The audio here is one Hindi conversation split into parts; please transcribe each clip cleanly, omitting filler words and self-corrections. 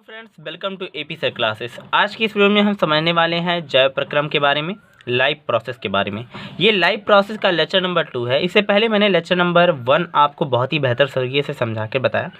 Hello friends, welcome to AP sir classes. आज की इस वीडियो में हम समझने वाले हैं जैव प्रक्रम के बारे में, लाइव प्रोसेस के बारे में। ये लाइव प्रोसेस का लेक्चर नंबर 2 है। इससे पहले मैंने लेक्चर नंबर 1 आपको बहुत ही बेहतर तरीके से समझा के बताया।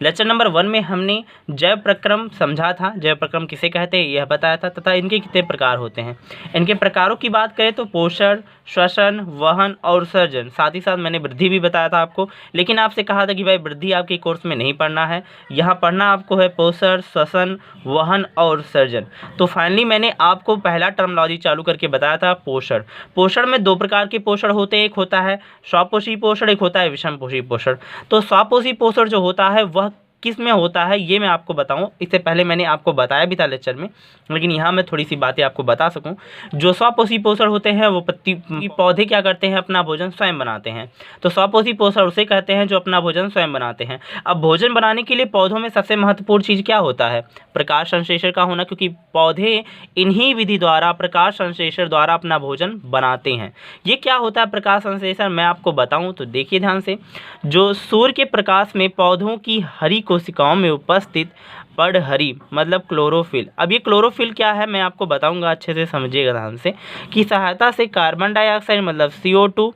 लेक्चर नंबर 1 में हमने जैव प्रक्रम समझा था, जैव प्रक्रम किसे कहते हैं यह बताया था, तथा इनके कितने प्रकार होते हैं। इनके प्रकारों की बात करें तो पोषण, श्वसन, वहन और उत्सर्जन, साथ ही साथ मैंने वृद्धि भी बताया था आपको। लेकिन आपसे कहा था कि भाई वृद्धि आपके कोर्स में नहीं पढ़ना है, यहाँ पढ़ना आपको है पोषण, श्वसन, वहन और उत्सर्जन। तो फाइनली मैंने आपको पहला टर्मिनोलॉजी चालू करके बताया था पोषण। पोषण में दो प्रकार के पोषण होते हैं, एक होता है स्वपोषी पोषण, एक होता है विषमपोषी पोषण। तो स्वपोषी पोषण जो होता है वह किस में होता है ये मैं आपको बताऊं। इससे पहले मैंने आपको बताया भी था लेक्चर में, लेकिन यहाँ मैं थोड़ी सी बातें आपको बता सकूं। जो स्वपोषी पोषण होते हैं वो पौधे क्या करते हैं, अपना भोजन स्वयं बनाते हैं। तो स्वपोषी पोषण उसे कहते हैं जो अपना भोजन स्वयं बनाते हैं। अब भोजन बनाने के लिए पौधों में सबसे महत्वपूर्ण चीज़ क्या होता है, प्रकाश संश्लेषण का होना, क्योंकि पौधे इन्हीं विधि द्वारा, प्रकाश संश्लेषण द्वारा अपना भोजन बनाते हैं। ये क्या होता है प्रकाश संश्लेषण, मैं आपको बताऊं तो देखिए ध्यान से। जो सूर्य के प्रकाश में पौधों की हरी कोशिकाओं में उपस्थित पर्णहरी मतलब क्लोरोफिल, अब ये क्लोरोफिल क्या है मैं आपको बताऊंगा, अच्छे से समझिएगा ध्यान से, की सहायता से कार्बन डाइऑक्साइड मतलब CO2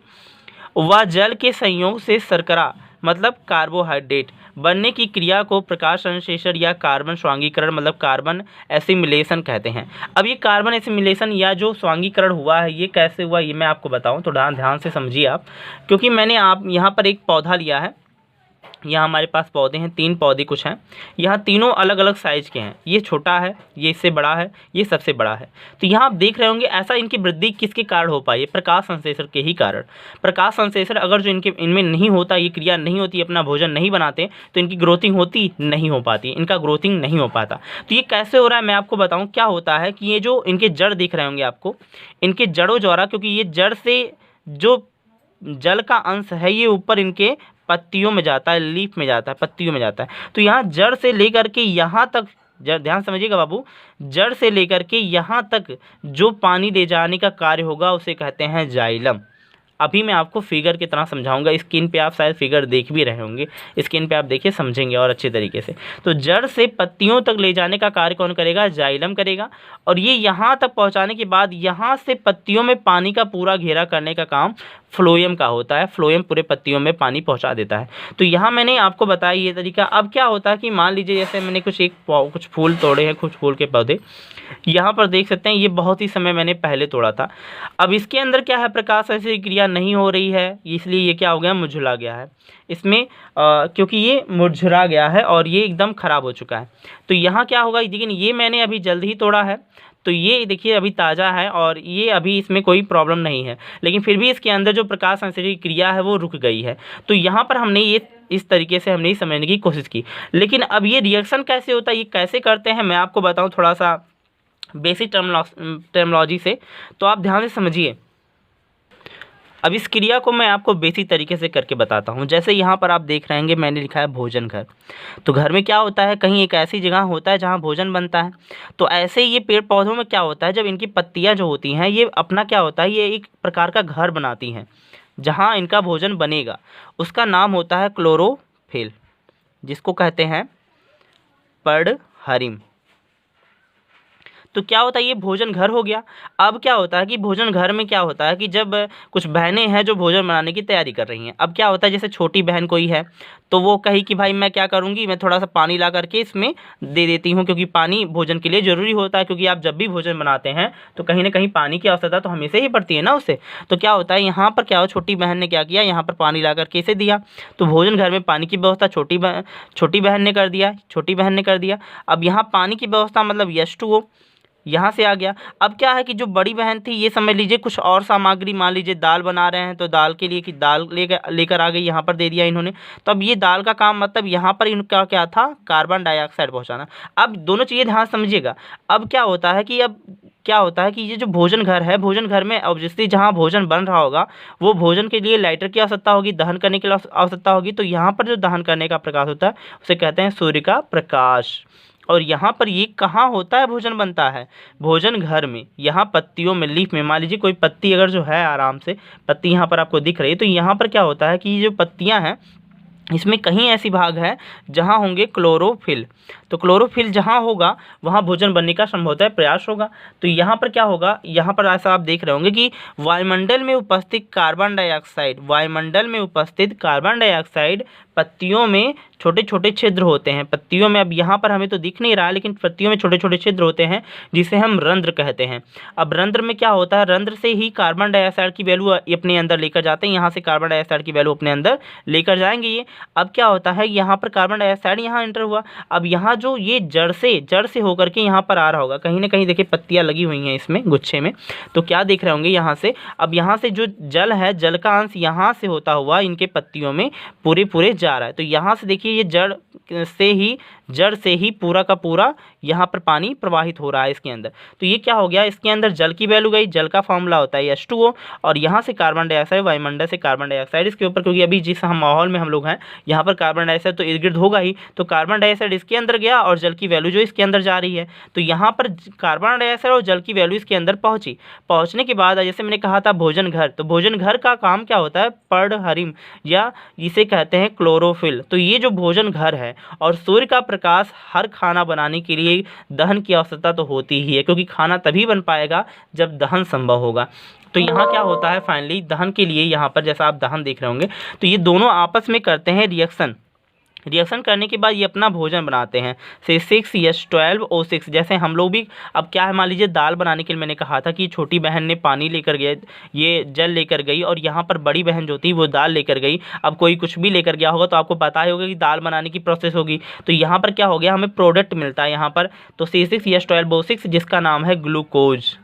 व जल के संयोग से शर्करा मतलब कार्बोहाइड्रेट बनने की क्रिया को प्रकाश संश्लेषण या कार्बन स्वांगीकरण मतलब कार्बन एसिमिलेशन कहते हैं। अब ये कार्बन एसिमिलेशन या जो स्वांगीकरण हुआ है ये कैसे हुआ ये मैं आपको बताऊं, तो ध्यान से समझिए आप, क्योंकि मैंने आप यहाँ पर एक पौधा लिया है। यहाँ हमारे पास पौधे हैं, 3 पौधे कुछ हैं। यहाँ तीनों अलग अलग साइज के हैं, ये छोटा है, ये इससे बड़ा है, ये सबसे बड़ा है। तो यहाँ आप देख रहे होंगे ऐसा इनकी वृद्धि किसके कारण हो पाई है, प्रकाश संश्लेषण के ही कारण। प्रकाश संश्लेषण अगर जो इनमें नहीं होता, ये क्रिया नहीं होती, अपना भोजन नहीं बनाते, तो इनकी ग्रोथिंग होती नहीं हो पाती, इनका ग्रोथिंग नहीं हो पाता। तो ये कैसे हो रहा है मैं आपको बताऊँ। क्या होता है कि ये जो इनके जड़ दिख रहे होंगे आपको, इनके जड़ों द्वारा, क्योंकि ये जड़ से जो जल का अंश है ये ऊपर इनके पत्तियों में जाता है, लीफ में जाता है, पत्तियों में जाता है। तो यहाँ जड़ से लेकर के यहाँ तक, जड़ ध्यान समझिएगा बाबू, जड़ से लेकर के यहाँ तक जो पानी ले जाने का कार्य होगा उसे कहते हैं जाइलम। अभी मैं आपको फिगर की तरह समझाऊंगा, स्क्रीन पे आप शायद फिगर देख भी रहे होंगे, स्क्रीन पे आप देखिए समझेंगे और अच्छे तरीके से। तो जड़ से पत्तियों तक ले जाने का कार्य कौन करेगा, जाइलम करेगा। और ये यहाँ तक पहुँचाने के बाद यहाँ से पत्तियों में पानी का पूरा घेरा करने का काम फ्लोएम का होता है। फ्लोएम पूरे पत्तियों में पानी पहुँचा देता है। तो यहाँ मैंने आपको बताया ये तरीका। अब क्या होता है कि मान लीजिए जैसे मैंने कुछ फूल तोड़े हैं, कुछ फूल के पौधे यहाँ पर देख सकते हैं, ये बहुत ही समय मैंने पहले तोड़ा था। अब इसके अंदर क्या है, प्रकाश ऐसी क्रिया नहीं हो रही है, इसलिए ये क्या हो गया, मुरझा गया है इसमें, क्योंकि ये मुरझा गया है और ये एकदम ख़राब हो चुका है। तो यहाँ क्या होगा, लेकिन ये मैंने अभी जल्द ही तोड़ा है, तो ये देखिए अभी ताज़ा है और ये अभी इसमें कोई प्रॉब्लम नहीं है, लेकिन फिर भी इसके अंदर जो प्रकाश संश्लेषण क्रिया है वो रुक गई है। तो यहाँ पर हमने ये इस तरीके से हमने समझने की कोशिश की। लेकिन अब ये रिएक्शन कैसे होता है, ये कैसे करते हैं मैं आपको बताऊँ थोड़ा सा बेसिक टर्मिनोलॉजी से, तो आप ध्यान से समझिए। अब इस क्रिया को मैं आपको बेसिक तरीके से करके बताता हूँ। जैसे यहाँ पर आप देख रहे हैं मैंने लिखा है भोजन घर। तो घर में क्या होता है, कहीं एक ऐसी जगह होता है जहाँ भोजन बनता है। तो ऐसे ही ये पेड़ पौधों में क्या होता है, जब इनकी पत्तियाँ जो होती हैं ये अपना क्या होता है, ये एक प्रकार का घर बनाती हैं जहाँ इनका भोजन बनेगा। उसका नाम होता है क्लोरोफिल, जिसको कहते हैं पर्णहरिम। तो क्या होता है, ये भोजन घर हो गया। अब क्या होता है कि भोजन घर में क्या होता है कि जब कुछ बहनें हैं जो भोजन बनाने की तैयारी कर रही हैं, अब क्या होता है जैसे छोटी बहन कोई है तो वो कही कि भाई मैं क्या करूँगी, मैं थोड़ा सा पानी ला करके इसमें दे देती हूँ, क्योंकि पानी भोजन के लिए ज़रूरी होता है। क्योंकि आप जब भी भोजन बनाते हैं तो कहीं ना कहीं पानी की आवश्यकता तो हमेशा ही पड़ती है ना उससे। तो क्या होता है यहाँ पर क्या हो, छोटी बहन ने क्या किया, यहाँ पर पानी ला करके इसे दिया। तो भोजन घर में पानी की व्यवस्था छोटी बहन ने कर दिया, छोटी बहन ने कर दिया। अब यहाँ पानी की व्यवस्था मतलब H2O यहाँ से आ गया। अब क्या है कि जो बड़ी बहन थी ये समझ लीजिए कुछ और सामग्री, मान लीजिए दाल बना रहे हैं तो दाल के लिए कि दाल लेकर आ गई, यहाँ पर दे दिया इन्होंने। तो अब ये दाल का काम मतलब यहाँ पर इनका क्या था, कार्बन डाइऑक्साइड पहुँचाना। अब दोनों चीज़ें ध्यान समझिएगा। अब क्या होता है कि ये जो भोजन घर है, भोजन घर में ऑब्वियसली जहाँ भोजन बन रहा होगा वो भोजन के लिए लाइटर की आवश्यकता होगी, दहन करने की आवश्यकता होगी। तो यहाँ पर जो दहन करने का प्रकाश होता है उसे कहते हैं सूर्य का प्रकाश। और यहाँ पर ये कहाँ होता है, भोजन बनता है भोजन घर में, यहाँ पत्तियों में, लीफ में। मान लीजिए कोई पत्ती अगर जो है, आराम से पत्ती यहाँ पर आपको दिख रही है, तो यहाँ पर क्या होता है कि ये जो पत्तियाँ हैं इसमें कहीं ऐसी भाग है जहाँ होंगे क्लोरोफिल, तो क्लोरोफिल जहाँ होगा वहाँ भोजन बनने का संभवतः प्रयास होगा। तो यहाँ पर क्या होगा, यहाँ पर ऐसा आप देख रहे होंगे कि वायुमंडल में उपस्थित कार्बन डाइऑक्साइड, वायुमंडल में उपस्थित कार्बन डाइऑक्साइड पत्तियों में छोटे छोटे छिद्र होते हैं, पत्तियों में, अब यहाँ पर हमें तो दिख नहीं रहा है लेकिन पत्तियों में छोटे छोटे छिद्र होते हैं जिसे हम रंध्र कहते हैं। अब रंध्र में क्या होता है, रंध्र से ही कार्बन डाइऑक्साइड की वैल्यू अपने अंदर लेकर जाते हैं, यहाँ से कार्बन डाइऑक्साइड की वैल्यू अपने अंदर लेकर जाएंगे ये। अब क्या होता है, यहाँ पर कार्बन डाइऑक्साइड यहाँ एंटर हुआ, अब यहाँ जो ये जड़ से होकर के यहाँ पर आ रहा होगा, कहीं ना कहीं देखिए पत्तियाँ लगी हुई हैं इसमें गुच्छे में, तो क्या देख रहे होंगे यहाँ से, अब यहाँ से जो जल है, जल का अंश यहाँ से होता हुआ इनके पत्तियों में पूरे जा रहा है। तो यहाँ से देखिए ये जड़ से ही पूरा का पूरा यहाँ पर पानी प्रवाहित हो रहा है इसके अंदर। तो ये क्या हो गया, इसके अंदर जल की वैल्यू गई, जल का फॉर्मूला होता है H2O, और यहाँ से कार्बन डाइऑक्साइड, वायुमंडल से कार्बन डाइऑक्साइड इसके ऊपर, क्योंकि अभी जिस हम माहौल में हम लोग हैं यहाँ पर कार्बन डाइऑक्साइड तो इर्द गिर्द होगा ही, तो कार्बन डाइऑक्साइड इसके अंदर गया और जल की वैल्यू जो इसके अंदर जा रही है, तो यहाँ पर कार्बन डाइऑक्साइड और जल की वैल्यू इसके अंदर पहुँचने के बाद जैसे मैंने कहा था भोजन घर, तो भोजन घर का काम क्या होता है, पर्णहरिम या इसे कहते हैं क्लोरोफिल। तो ये जो भोजन घर है, और सूर्य का प्रकाश हर खाना बनाने के लिए दहन की आवश्यकता तो होती ही है, क्योंकि खाना तभी बन पाएगा जब दहन संभव होगा। तो यहाँ क्या होता है, फाइनली दहन के लिए यहाँ पर जैसा आप दहन देख रहे होंगे, तो ये दोनों आपस में करते हैं रिएक्शन करने के बाद ये अपना भोजन बनाते हैं, से 6H12O6। जैसे हम लोग भी, अब क्या है, मान लीजिए दाल बनाने के लिए मैंने कहा था कि छोटी बहन ने पानी लेकर गए, ये जल लेकर गई, और यहाँ पर बड़ी बहन जो थी वो दाल लेकर गई। अब कोई कुछ भी लेकर गया होगा तो आपको पता ही होगा कि दाल बनाने की प्रोसेस होगी, तो यहाँ पर क्या हो गया, हमें प्रोडक्ट मिलता है यहाँ पर, तो C6H12O6 जिसका नाम है ग्लूकोज,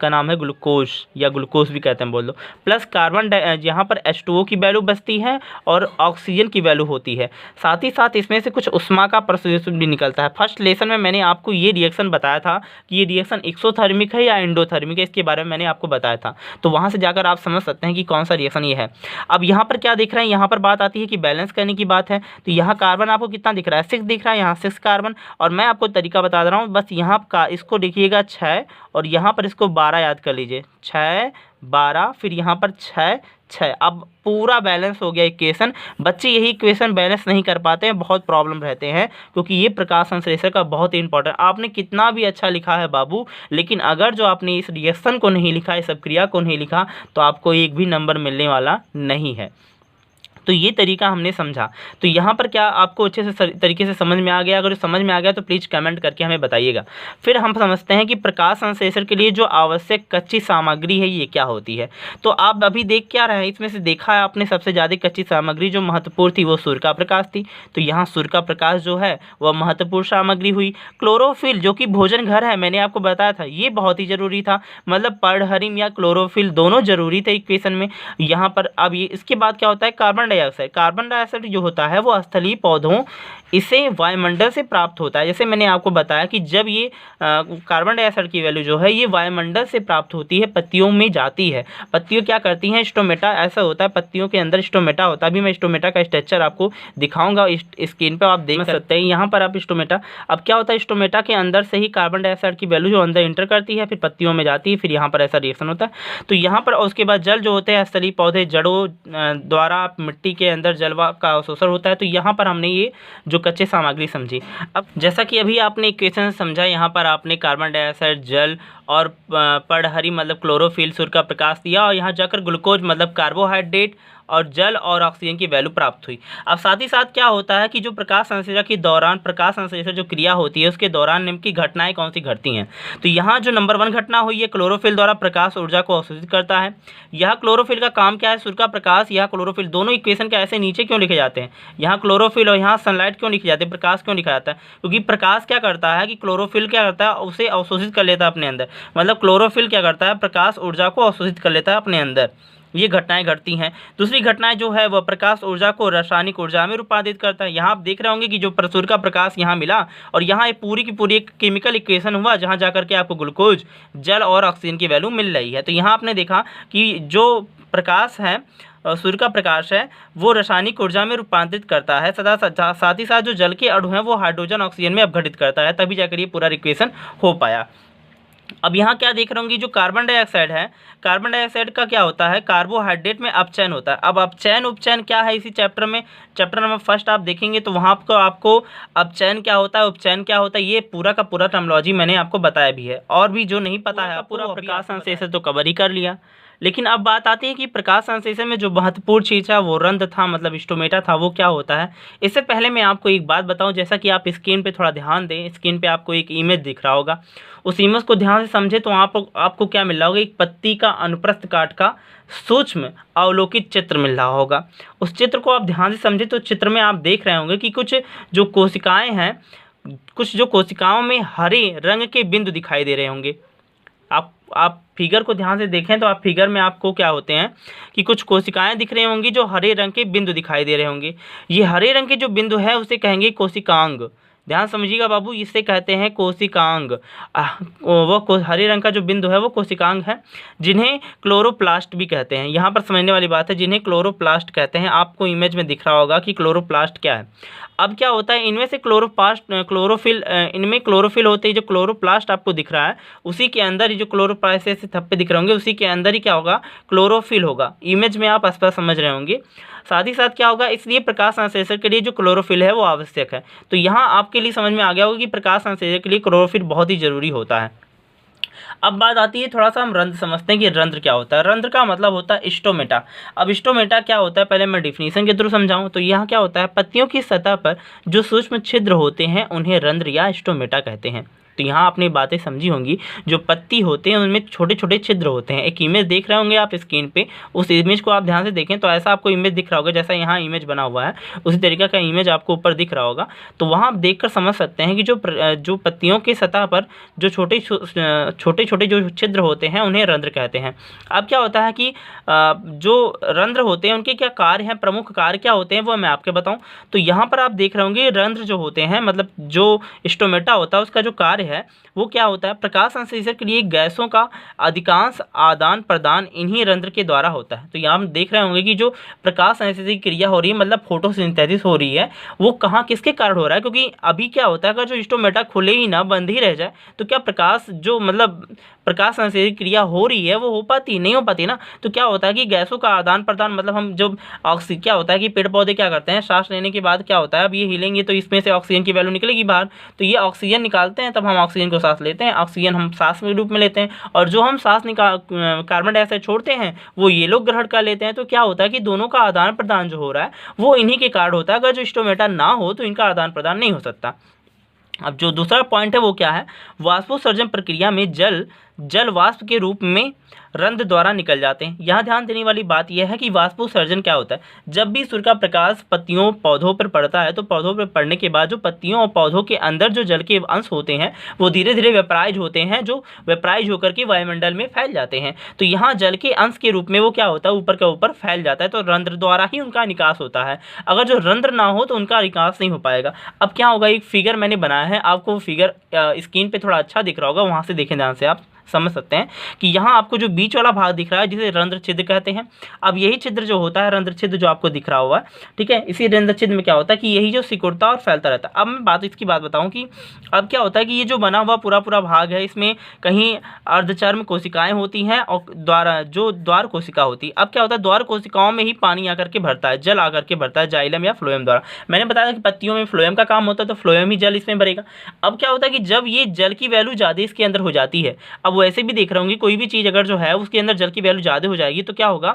का नाम है ग्लूकोज या ग्लूकोज भी कहते हैं, बोल दो, प्लस कार्बन यहाँ पर H2O की वैल्यू बचती है और ऑक्सीजन की वैल्यू होती है। साथ ही साथ इसमें से कुछ उष्मा का प्रसरण भी निकलता है। फर्स्ट लेसन में मैंने आपको ये रिएक्शन बताया था कि ये रिएक्शन एक्सोथर्मिक है या एंडोथर्मिक है, इसके बारे में मैंने आपको बताया था, तो वहाँ से जाकर आप समझ सकते हैं कि कौन सा रिएक्शन ये है। अब यहाँ पर क्या दिख रहा है, यहाँ पर बात आती है कि बैलेंस करने की बात है, तो यहाँ कार्बन आपको कितना दिख रहा है, 6 दिख रहा है, यहाँ 6 कार्बन, और मैं आपको तरीका बता दे रहा हूँ, बस यहाँ का इसको देखिएगा 6 और यहाँ पर इसको 12 याद कर लीजिए, 6 12 फिर यहाँ पर 6 6। अब पूरा बैलेंस हो गया इक्वेशन। बच्चे यही इक्वेशन बैलेंस नहीं कर पाते हैं, बहुत प्रॉब्लम रहते हैं, क्योंकि ये प्रकाश संश्लेषण का बहुत ही इंपॉर्टेंट, आपने कितना भी अच्छा लिखा है बाबू, लेकिन अगर जो आपने इस रिएक्शन को नहीं लिखा, इस अभिक्रिया को नहीं लिखा, तो आपको एक भी नंबर मिलने वाला नहीं है। तो ये तरीका हमने समझा। तो यहाँ पर क्या आपको अच्छे से तरीके से समझ में आ गया? अगर समझ में आ गया तो प्लीज़ कमेंट करके हमें बताइएगा। फिर हम समझते हैं कि प्रकाश संश्लेषण के लिए जो आवश्यक कच्ची सामग्री है ये क्या होती है। तो आप अभी देख क्या रहे हैं, इसमें से देखा है आपने सबसे ज़्यादा कच्ची सामग्री जो महत्वपूर्ण थी वो सूर्य का प्रकाश थी। तो यहाँ सूर्य का प्रकाश जो है वह महत्वपूर्ण सामग्री हुई। क्लोरोफिल जो कि भोजन घर है, मैंने आपको बताया था ये बहुत ही ज़रूरी था, मतलब पर्णहरिम या क्लोरोफिल दोनों जरूरी थे इक्वेशन में। यहाँ पर अब ये इसके बाद क्या होता है, कार्बन डाइऑक्साइड जो होता है वो स्थलीय पौधों इसे वायुमंडल से प्राप्त होता है। जैसे मैंने आपको बताया कि जब ये कार्बन डाइऑक्साइड की वैल्यू जो है ये वायुमंडल से प्राप्त होती है, पत्तियों में जाती है। पत्तियों क्या करती हैं, स्टोमेटा ऐसा होता है, पत्तियों के अंदर स्टोमेटा होता है। अभी मैं स्टोमेटा का स्ट्रक्चर आपको दिखाऊंगा, स्क्रीन पर आप देख सकते हैं। यहाँ पर आप स्टोमेटा, अब क्या होता है, स्टोमेटा के अंदर से ही कार्बन डाइऑक्साइड की वैल्यू जो अंदर इंटर करती है, फिर पत्तियों में जाती है, फिर यहाँ पर ऐसा रिएक्शन होता है। तो यहाँ पर उसके बाद जल जो होते हैं स्थलीय पौधे जड़ों द्वारा मिट्टी के अंदर जलवा का अवशोषण होता है। तो यहाँ पर हमने ये जो कच्चे सामग्री समझी। अब जैसा कि अभी आपने इक्वेशन समझा, यहाँ पर आपने कार्बन डाइऑक्साइड, जल और पर्णहरिम मतलब क्लोरोफिल, सूर्य का प्रकाश दिया, और यहाँ जाकर ग्लूकोज मतलब कार्बोहाइड्रेट और जल और ऑक्सीजन की वैल्यू प्राप्त हुई। अब साथ ही साथ क्या होता है कि जो प्रकाश संश्लेषण के दौरान, प्रकाश संश्लेषण जो क्रिया होती है उसके दौरान निम्न की घटनाएं कौन सी घटती हैं। तो यहाँ जो नंबर 1 घटना हुई है, क्लोरोफिल द्वारा प्रकाश ऊर्जा को अवशोषित करता है। यह क्लोरोफिल का काम क्या है, सूर्य का प्रकाश, यह क्लोरोफिल, दोनों इक्वेशन के ऐसे नीचे क्यों लिखे जाते हैं, यहाँ क्लोरोफिल और यहाँ सनलाइट क्यों लिखे जाते हैं, प्रकाश क्यों लिखा जाता है, क्योंकि प्रकाश क्या करता है कि क्लोरोफिल क्या करता है, उसे अवशोषित कर लेता है अपने अंदर, मतलब क्लोरोफिल क्या करता है, प्रकाश ऊर्जा को अवशोषित कर लेता है अपने अंदर। ये घटनाएं घटती हैं। दूसरी घटनाएं जो है वह प्रकाश ऊर्जा को रासायनिक ऊर्जा में रूपांतरित करता है। यहाँ आप देख रहे होंगे कि जो सूर्य का प्रकाश यहाँ मिला और यहाँ ये पूरी की पूरी एक केमिकल इक्वेशन हुआ, जहाँ जाकर के आपको ग्लूकोज, जल और ऑक्सीजन की वैल्यू मिल रही है। तो यहाँ आपने देखा कि जो प्रकाश है, सूर्य का प्रकाश है, वो रासायनिक ऊर्जा में रूपांतरित करता है। साथ ही साथ जो जल के अणु हैं वो हाइड्रोजन ऑक्सीजन में अपघटित करता है, तभी जाकर ये पूरा इक्वेशन हो पाया। अब यहाँ क्या देख रहे होंगे, जो कार्बन डाइऑक्साइड है, कार्बन डाइऑक्साइड का क्या होता है, कार्बोहाइड्रेट में अपचयन होता है। अब अपचयन उपचयन क्या है, इसी चैप्टर में, चैप्टर नंबर फर्स्ट आप देखेंगे तो वहाँ आपको अपचयन क्या होता है, उपचयन क्या होता है, ये पूरा का पूरा टर्मिनोलॉजी मैंने आपको बताया भी है। और भी जो नहीं पता है, पूरा प्रकाश संश्लेषण तो कवर ही कर लिया। लेकिन अब बात आती है कि प्रकाश संश्लेषण में जो महत्वपूर्ण चीज़ है वो रंध्र था, मतलब स्टोमेटा था, वो क्या होता है। इससे पहले मैं आपको एक बात बताऊं, जैसा कि आप स्क्रीन पे थोड़ा ध्यान दें, स्क्रीन पे आपको एक इमेज दिख रहा होगा, उस इमेज को ध्यान से समझे तो आपको क्या मिल रहा होगा, एक पत्ती का अनुप्रस्थ काट का सूक्ष्म अवलोकित चित्र मिल रहा होगा। उस चित्र को आप ध्यान से समझे तो चित्र में आप देख रहे होंगे कि कुछ जो कोशिकाएँ हैं, कुछ जो कोशिकाओं में हरे रंग के बिंदु दिखाई दे रहे होंगे। आप फिगर को ध्यान से देखें तो आप फिगर में आपको क्या होते हैं कि कुछ कोशिकाएं दिख रही होंगी जो हरे रंग के बिंदु दिखाई दे रहे होंगे। ये हरे रंग के जो बिंदु है उसे कहेंगे कोशिकांग। ध्यान समझिएगा बाबू, इसे कहते हैं कोशिकांग। वो हरे रंग का जो बिंदु है वो कोशिकांग है, जिन्हें क्लोरोप्लास्ट भी कहते हैं। यहाँ पर समझने वाली बात है, जिन्हें क्लोरोप्लास्ट कहते हैं। आपको इमेज में दिख रहा होगा कि क्लोरोप्लास्ट क्या है। अब क्या होता है, इनमें से क्लोरोफिल, इनमें क्लोरोफिल होते हैं। जो क्लोरोप्लास्ट आपको दिख रहा है उसी के अंदर, जो क्लोरोप्लास्ट से थप्पे दिख रहे होंगे उसी के अंदर ही क्या होगा, क्लोरोफिल होगा। इमेज में आप स्पष्ट समझ रहे होंगे। साथ ही साथ क्या होगा, इसलिए प्रकाश संश्लेषण के लिए जो क्लोरोफिल है वो आवश्यक है। तो यहाँ आपके लिए समझ में आ गया होगा कि प्रकाश संश्लेषण के लिए क्लोरोफिल बहुत ही जरूरी होता है। अब बात आती है, थोड़ा सा हम रंध्र समझते हैं कि रंध्र क्या होता है। रंध्र का मतलब होता है स्टोमेटा। अब स्टोमेटा क्या होता है, पहले मैं डिफिनीशन के थ्रू समझाऊं तो यहाँ क्या होता है, पत्तियों की सतह पर जो सूक्ष्म छिद्र होते हैं उन्हें रंध्र या स्टोमेटा कहते हैं। तो यहाँ आपने बातें समझी होंगी, जो पत्ती होते हैं उनमें छोटे छोटे छिद्र होते हैं। एक इमेज देख रहे होंगे आप स्क्रीन पे, उस इमेज को आप ध्यान से देखें तो ऐसा आपको इमेज दिख रहा होगा, जैसा यहाँ इमेज बना हुआ है उसी तरीके का इमेज आपको ऊपर दिख रहा होगा। तो वहाँ आप देखकर समझ सकते हैं कि जो पत्तियों की सतह पर जो छोटे छोटे जो छिद्र होते हैं उन्हें रंध्र कहते हैं। अब क्या होता है कि जो रंध्र होते हैं उनके क्या कार्य हैं, प्रमुख कार्य क्या होते हैं वो मैं आपके बताऊँ। तो यहाँ पर आप देख रहे होंगे रंध्र जो होते हैं, मतलब जो स्टोमेटा होता है उसका जो कार्य है वो क्या होता है, प्रकाश संश्लेषण के लिए गैसों का अधिकांश आदान प्रदान इन्हीं रंध्र के द्वारा होता है। तो यहाँ हम देख रहे होंगे कि जो प्रकाश संश्लेषण की क्रिया हो रही है, मतलब फोटोसिंथेसिस हो रही है, वो कहाँ किसके कारण हो रहा है। क्योंकि अभी क्या होता है, अगर जो स्टोमेटा खुले ही ना, बंद ही रह जाए तो क्या प्रकाश जो मतलब प्रकाश संश्लेषण क्रिया हो रही है वो हो पाती नहीं हो पाती ना। तो क्या होता है कि गैसों का आदान प्रदान, मतलब हम जो ऑक्सीजन, क्या होता है कि पेड़ पौधे क्या करते हैं, सांस लेने के बाद क्या होता है, अब ये हिलेंगे तो इसमें से ऑक्सीजन की वैल्यू निकलेगी बाहर, तो ये ऑक्सीजन निकालते हैं, तब हम ऑक्सीजन को सांस लेते हैं, ऑक्सीजन हम सांस के रूप में लेते हैं, और जो हम सांस कार्बन डाइऑक्साइड छोड़ते हैं वो ये लोग ग्रहण कर लेते हैं। तो क्या होता है कि दोनों का आदान प्रदान जो हो रहा है वो इन्हीं के कारण होता है। अगर जो स्टोमेटा ना हो तो इनका आदान प्रदान नहीं हो सकता। अब जो दूसरा पॉइंट है वो क्या है, वाष्पोत्सर्जन प्रक्रिया में जल वाष्प के रूप में रंध्र द्वारा निकल जाते हैं। यहाँ ध्यान देने वाली बात यह है कि वाष्पोत्सर्जन क्या होता है, जब भी सूर्य का प्रकाश पत्तियों पौधों पर पड़ता है तो पौधों पर पड़ने के बाद जो पत्तियों और पौधों के अंदर जो जल के अंश होते हैं वो धीरे धीरे वेपराइज होते हैं, जो वेपराइज होकर के वायुमंडल में फैल जाते हैं। तो यहाँ जल के अंश के रूप में वो क्या होता है, ऊपर के ऊपर फैल जाता है, तो रंध्र द्वारा ही उनका निकास होता है। अगर जो रंध्र ना हो तो उनका निकास नहीं हो पाएगा। अब क्या होगा, एक फिगर मैंने बनाया है, आपको फिगर स्क्रीन पे थोड़ा अच्छा दिख रहा होगा, वहाँ से देखें ध्यान से, आप समझ सकते हैं कि यहाँ आपको जो बीच वाला भाग दिख रहा है जिसे रंध्र छिद्र कहते हैं। अब यही छिद्र जो होता है, रंध्र छिद्र जो आपको दिख रहा हुआ है, ठीक है, इसी रंध्र छिद्र में क्या होता है कि यही जो सिकुड़ता और फैलता रहता है। अब मैं इसकी बात बताऊं कि अब क्या होता है कि ये जो बना हुआ पूरा भाग है, इसमें कहीं अर्धचर्म कोशिकाएं होती हैं और द्वार कोशिका होती है। अब क्या होता है, द्वार कोशिकाओं में ही पानी आकर के भरता है, जल आकर के भरता है जाइलम या फ्लोएम द्वारा। मैंने बताया कि पत्तियों में फ्लोएम का काम होता है, तो फ्लोएम ही जल इसमें भरेगा। अब क्या होता है कि जब ये जल की वैल्यू ज़्यादा इसके अंदर हो जाती है, अब वैसे भी देख रहे होंगे कोई भी चीज़ अगर जो है उसके अंदर जल की वैल्यू ज़्यादा हो जाएगी तो क्या होगा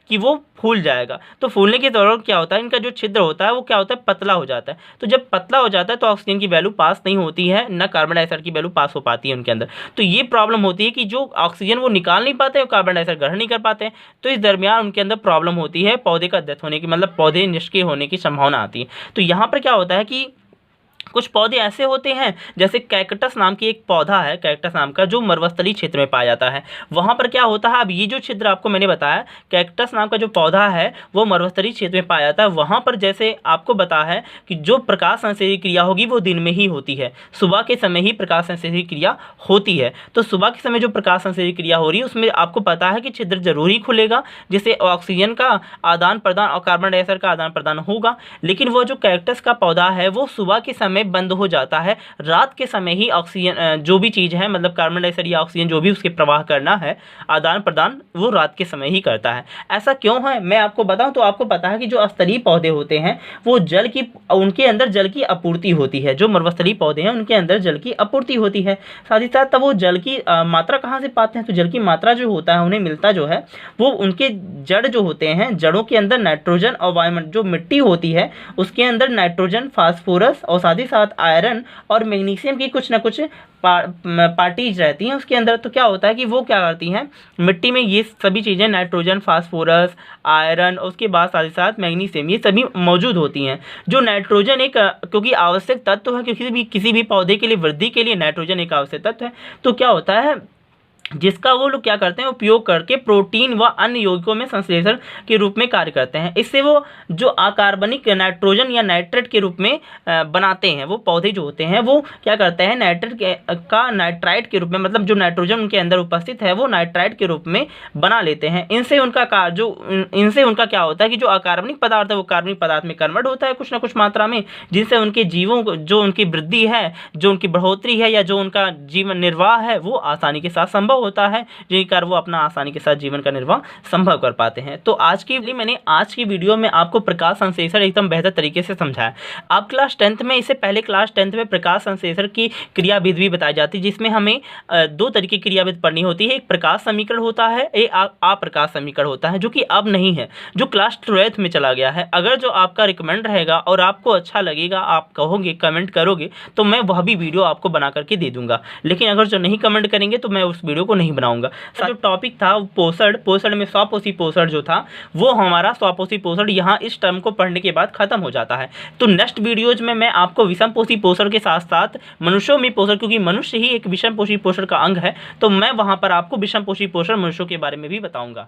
कि वो फूल जाएगा। तो फूलने के दौरान क्या होता है, इनका जो छिद्र होता है वो क्या होता है, पतला हो जाता है। तो जब पतला हो जाता है तो ऑक्सीजन की वैल्यू पास नहीं होती है, ना कार्बन डाइऑक्साइड की वैल्यू पास हो पाती है उनके अंदर। तो ये प्रॉब्लम होती है कि जो ऑक्सीजन वो निकाल नहीं पाते हैं, कार्बन डाइऑक्साइड ग्रहण नहीं कर पाते हैं, तो इस दरमियान उनके अंदर प्रॉब्लम होती है, पौधे का डेथ होने की, मतलब पौधे निष्क्रिय होने की संभावना आती है। तो यहाँ पर क्या होता है कि कुछ पौधे ऐसे होते हैं, जैसे कैक्टस नाम की एक पौधा है, कैक्टस नाम का, जो मरुस्थलीय क्षेत्र में पाया जाता है। वहाँ पर क्या होता है, अब ये जो छिद्र आपको मैंने बताया, कैक्टस नाम का जो पौधा है वो मरुस्थलीय क्षेत्र में पाया जाता है। वहाँ पर जैसे आपको बताया है कि जो प्रकाश संश्लेषण क्रिया होगी वो दिन में ही होती है, सुबह के समय ही प्रकाश संश्लेषण क्रिया होती है। तो सुबह के समय जो प्रकाश संश्लेषण क्रिया हो रही है उसमें आपको पता है कि छिद्र जरूर ही खुलेगा, जिससे ऑक्सीजन का आदान प्रदान और कार्बन डाइऑक्साइड का आदान प्रदान होगा। लेकिन वो जो कैक्टस का पौधा है वो सुबह के समय समय बंद हो जाता है। रात के समय ही ऑक्सीजन जो भी चीज़ है, मतलब कार्बन डाइऑक्साइड या ऑक्सीजन जो भी उसके प्रवाह करना है, आदान प्रदान, वो रात के समय ही करता है। ऐसा क्यों है मैं आपको बताऊं तो आपको पता है कि जो स्तरीय पौधे होते हैं वो उनके अंदर जल की आपूर्ति होती है। जो मरुस्थलीय पौधे हैं उनके अंदर जल की आपूर्ति होती है। साथ ही साथ तब वो जल की मात्रा कहाँ से पाते हैं, तो जल की मात्रा जो होता है उन्हें मिलता जो है वो उनके जड़ जो होते हैं, जड़ों के अंदर नाइट्रोजन और वायुमंडल जो मिट्टी होती है उसके अंदर नाइट्रोजन, फास्फोरस और साथ ही साथ आयरन और मैग्नीशियम की कुछ ना कुछ पार्टीज रहती हैं उसके अंदर। तो क्या होता है कि वो क्या करती हैं, मिट्टी में ये सभी चीज़ें, नाइट्रोजन, फास्फोरस, आयरन और उसके बाद साथ ही साथ मैग्नीशियम, ये सभी मौजूद होती हैं। जो नाइट्रोजन एक क्योंकि आवश्यक तत्व है, क्योंकि किसी भी पौधे के लिए वृद्धि के लिए नाइट्रोजन एक आवश्यक तत्व है। तो क्या होता है, जिसका वो लोग क्या करते हैं, उपयोग करके प्रोटीन व अन्य यौगिकों में संश्लेषण के रूप में कार्य करते हैं। इससे वो जो अकार्बनिक नाइट्रोजन या नाइट्रेट के रूप में बनाते हैं। वो पौधे जो होते हैं वो क्या करते हैं, नाइट्राइट के रूप में, मतलब जो नाइट्रोजन उनके अंदर उपस्थित है वो नाइट्राइट के रूप में बना लेते हैं। इनसे उनका क्या होता है कि जो अकार्बनिक पदार्थ है वो कार्बनिक पदार्थ में कन्वर्ट होता है कुछ ना कुछ मात्रा में, जिनसे उनके जीवों को जो उनकी वृद्धि है, जो उनकी बढ़ोतरी है या जो उनका जीवन निर्वाह है वो आसानी के साथ संभव होता है, जिनके कारण वो अपना आसानी के साथ जीवन का निर्वाह संभव कर पाते हैं। तो आज की वीडियो में आपको प्रकाश संश्लेषण एकदम बेहतर तरीके से समझाया। आप क्लास 10th में, इससे पहले क्लास 10th में प्रकाश संश्लेषण की क्रियाविधि भी बताई जाती है, जिसमें हमें दो तरीके की क्रियाविधि पढ़नी होती है। एक प्रकाश समीकरण होता है, एक अप्रकाश समीकरण होता है, जो कि अब नहीं है, जो क्लास 12th में चला गया है। अगर जो आपका रिकमेंड रहेगा और आपको अच्छा लगेगा, आप कहोगे, कमेंट करोगे, तो मैं वह भी वीडियो आपको बना करके दे दूंगा। लेकिन अगर जो नहीं कमेंट करेंगे तो मैं उस वीडियो को नहीं बनाऊंगा। जो टॉपिक था पोषण में स्वापोषी पोषण जो था वो हमारा स्वापोषी पोषण यहाँ इस टर्म को पढ़ने के बाद खत्म हो जाता है। तो नेक्स्ट वीडियोज में मैं आपको विषमपोषी पोषण के साथ साथ मनुष्यों में पोषण, क्योंकि मनुष्य ही एक विषमपोषी पोषण का अंग है, तो मैं वहां पर आपको विषमपोषी पोषण मनुष्यों के बारे में भी बताऊंगा।